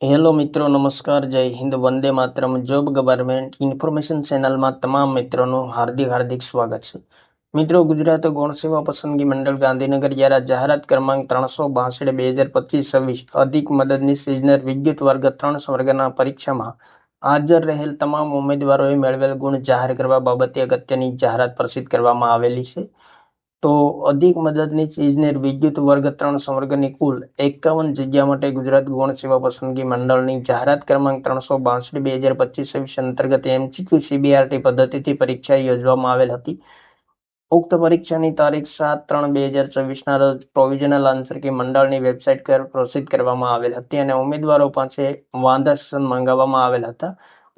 Hello મિત્રો, નમસ્કાર, જય Hind, Vande Mataram. Job government information ચેનલમાં તમામ મિત્રોનું હાર્દિક સ્વાગત છે. મિત્રો, ગુજરાત ગૌણ સેવા પસંદગી મંડળ ગાંધીનગર દ્વારા જાહેરાત ક્રમાંક 362/2025 અધિક મદદનીશ ઇજનેર વિદ્યુત વર્ગ 3 વર્ગના પરીક્ષામાં હાજર રહેલ તમામ ઉમેદવારોએ મેળવેલ ગુણ જાહેર કરવા બાબતે અગત્યની જાહેરાત પ્રસિદ્ધ કરવામાં આવેલી છે. તો અધિક મદદનીશ ઇજનેર વિદ્યુત વર્ગ 3 સંવર્ગની કુલ 51 જગ્યા માટે ગુજરાત ગૌણ સેવા પસંદગી મંડળની જાહેરાત ક્રમાંક 362/2025 અંતર્ગત MCQ CBRT પદ્ધતિથી પરીક્ષા યોજવામાં આવેલ હતી. ઉક્ત પરીક્ષાની તારીખ 7/3/2024 રોજ પ્રોવિઝનલ આન્સર કી મંડળની વેબસાઇટ પર પ્રસિદ્ધ કરવામાં આવેલ હતી અને ઉમેદવારો પાસે વાંધા સૂચન માંગવામાં આવેલ હતા.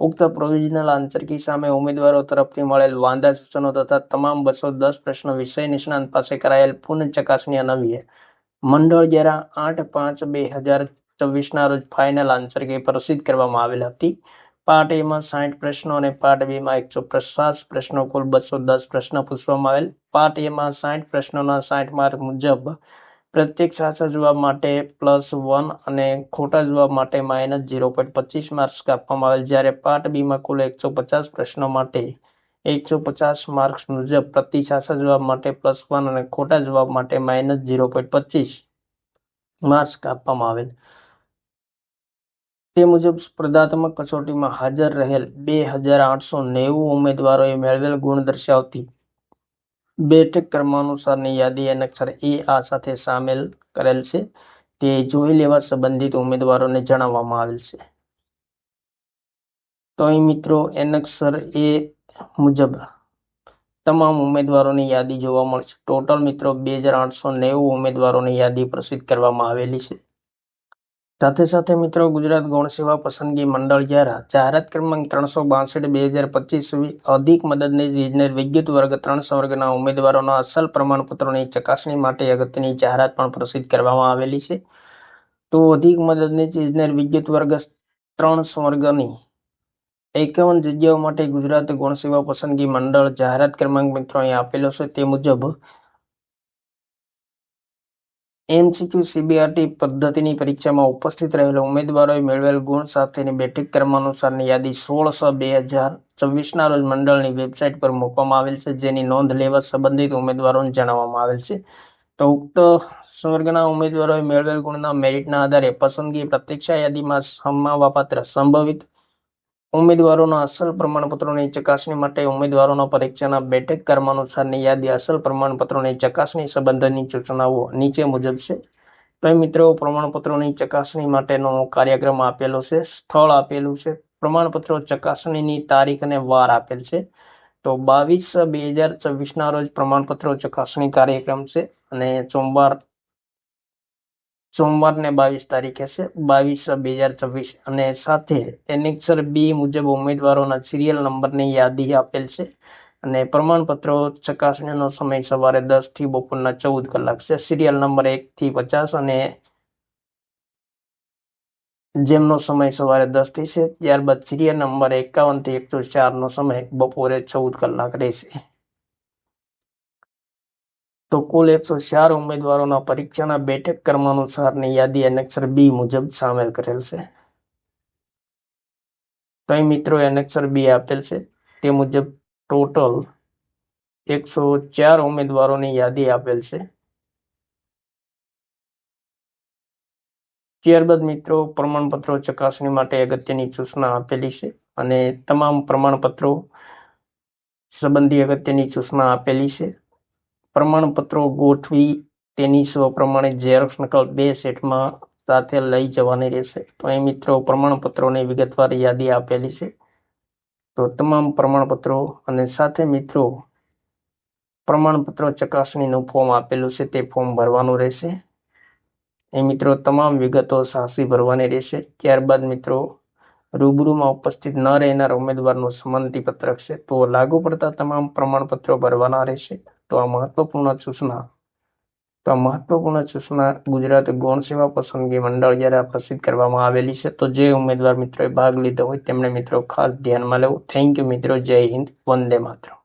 ઉક્ત પ્રોવિઝનલ આન્સર કી સામે ઉમેદવારો તરફથી મળેલ વાંધા સૂચનો તથા તમામ 210 પ્રશ્નો વિષય નિષ્ણાંત પાસે કરાયેલ પુનઃ ચકાસણી અન્વયે મંડળ દ્વારા 8/5/2024 રોજ ફાઇનલ આન્સર કી પ્રસિદ્ધ કરવામાં આવેલ હતી. પાર્ટ A માં 60 પ્રશ્નો અને પાર્ટ B માં 150 પ્રશ્નો, કુલ 210 પ્રશ્નો પૂછવામાં આવેલ. પાર્ટ A માં 60 પ્રશ્નોના 60 માર્ક મુજબ પ્રત્યેક સાચા જવાબ માટે +1 અને ખોટા જવાબ માટે -0.25 માર્ક્સ આપવામાં આવેલ. જ્યારે પાર્ટ B માં કુલ 150 પ્રશ્નો માટે 150 માર્ક્સ મુજબ પ્રતિ સાચા જવાબ માટે +1 અને ખોટા જવાબ માટે -0.25 માર્ક્સ આપવામાં આવેલ. તે મુજબ સ્પર્ધાત્મક કસોટીમાં હાજર રહેલ 2890 ઉમેદવારોએ મેળવેલ ગુણ દર્શાવતી બેઠક ક્રમાનુસારની યાદી એનેક્સર A સાથે સામેલ કરેલ છે. તે જોઈ લેવા સંબંધિત ઉમેદવારોને જણાવવામાં આવેલ છે. તો અહીં મિત્રો એનેક્સર A મુજબ તમામ ઉમેદવારોની યાદી જોવા મળશે. ટોટલ મિત્રો 2890 ઉમેદવારોની યાદી પ્રસિદ્ધ કરવામાં આવેલી છે. સાથે મિત્રો ગુજરાત ગૌણ સેવા પસંદગી મંડળ દ્વારા જાહેરાત ક્રમાંક 362/2025 અધિક મદદનીશ ઇજનેર વિદ્યુત વર્ગ 3 સંવર્ગના ઉમેદવારોના અસલ પ્રમાણપત્રોની ચકાસણી માટે અગત્યની જાહેરાત પણ પ્રસિદ્ધ કરવામાં આવેલી છે. તો અધિક મદદનીશ ઇજનેર વિદ્યુત વર્ગ 3 સંવર્ગની 51 જગ્યાઓ માટે ગુજરાત ગૌણ સેવા પસંદગી મંડળ જાહેરાત ક્રમાંક મિત્રો અહીં આપેલો છે. તે મુજબ MCQ CBRT પદ્ધતિની પરીક્ષામાં ઉપસ્થિત રહેલા ઉમેદવારોએ મેળવેલ ગુણ સાથેની બેઠક ક્રમાનુસારની યાદી 16/6/2024 રોજ મંડળની વેબસાઇટ પર મૂકવામાં આવેલ છે, જેની નોંધ લેવા સંબંધિત ઉમેદવારોને જણાવવામાં આવેલ છે. તો ઉક્ત સંવર્ગના ઉમેદવારોએ મેળવેલ ગુણના મેરિટના આધારે પસંદગી પ્રતીક્ષા યાદીમાં સમાવવાપાત્ર સંભવિત ઉમેદવારોના અસલ પ્રમાણપત્રોની ચકાસણી માટે ઉમેદવારોના પરીક્ષાના બેઠક ક્રમાનુસારની યાદી અસલ પ્રમાણપત્રોની ચકાસણી સંબંધની સૂચનાઓ નીચે મુજબ છે. તો મિત્રો પ્રમાણપત્રોની ચકાસણી માટેનો કાર્યક્રમ આપેલો છે, સ્થળ આપેલું છે, પ્રમાણપત્રો ચકાસણીની તારીખ અને વાર આપેલ છે. તો 22/2024 રોજ પ્રમાણપત્રો ચકાસણી કાર્યક્રમ છે અને સોમવારને 22 તારીખે છે, 22/2024 અને સાથે એનેક્સર B મુજબ ઉમેદવારોના સિરિયલ નંબરની યાદી આપેલ છે અને પ્રમાણપત્રો ચકાસણીનો સમય સવારે 10 થી બપોરના 14 કલાક છે. સિરિયલ નંબર 1 થી 50 અને જેમનો સમય સવારે 10 થી છે, ત્યારબાદ સિરિયલ નંબર 51 થી 104 નો સમય બપોરે 14 કલાક રહેશે. તો કુલ 104 ઉમેદવારોના પરીક્ષાના બેઠક ક્રમાનુસારની યાદી એનેક્સર B મુજબ સામેલ કરેલ છે. તો અહીં મિત્રો એનેક્સર B આપેલ છે. તે મુજબ ટોટલ 104 ઉમેદવારોની યાદી આપેલ છે. ત્યારબાદ મિત્રો પ્રમાણપત્રો ચકાસણી માટે અગત્યની સૂચના આપેલી છે અને તમામ પ્રમાણપત્રો સંબંધી અગત્યની સૂચના આપેલી છે. પ્રમાણપત્રો ગોઠવી તેની સપ્રમાણે ઝેરોક્ષ નકલ 2 સેટમાં સાથે લઈ જવાની રહેશે. તો અહીં મિત્રો પ્રમાણપત્રોની વિગતવાર યાદી આપેલી છે. તો તમામ પ્રમાણપત્રો અને સાથે મિત્રો પ્રમાણપત્રો ચકાસણીનું ફોર્મ આપેલું છે, તે ફોર્મ ભરવાનું રહેશે. એ મિત્રો તમામ વિગતો સાચી ભરવાની રહેશે. ત્યારબાદ મિત્રો રૂબરૂમાં ઉપસ્થિત ન રહેનાર ઉમેદવારનું સંમતિ પત્રક છે, તો લાગુ પડતા તમામ પ્રમાણપત્રો ભરવાના રહેશે. તો આ મહત્વપૂર્ણ સૂચના ગુજરાત ગૌણ સેવા પસંદગી મંડળ દ્વારા પ્રસિદ્ધ કરવામાં આવેલી છે. તો જે ઉમેદવાર મિત્રોએ ભાગ લીધો હોય તેમણે મિત્રો ખાસ ધ્યાનમાં લેવું. થેન્ક યુ મિત્રો. જય હિન્દ, વંદે માતરમ.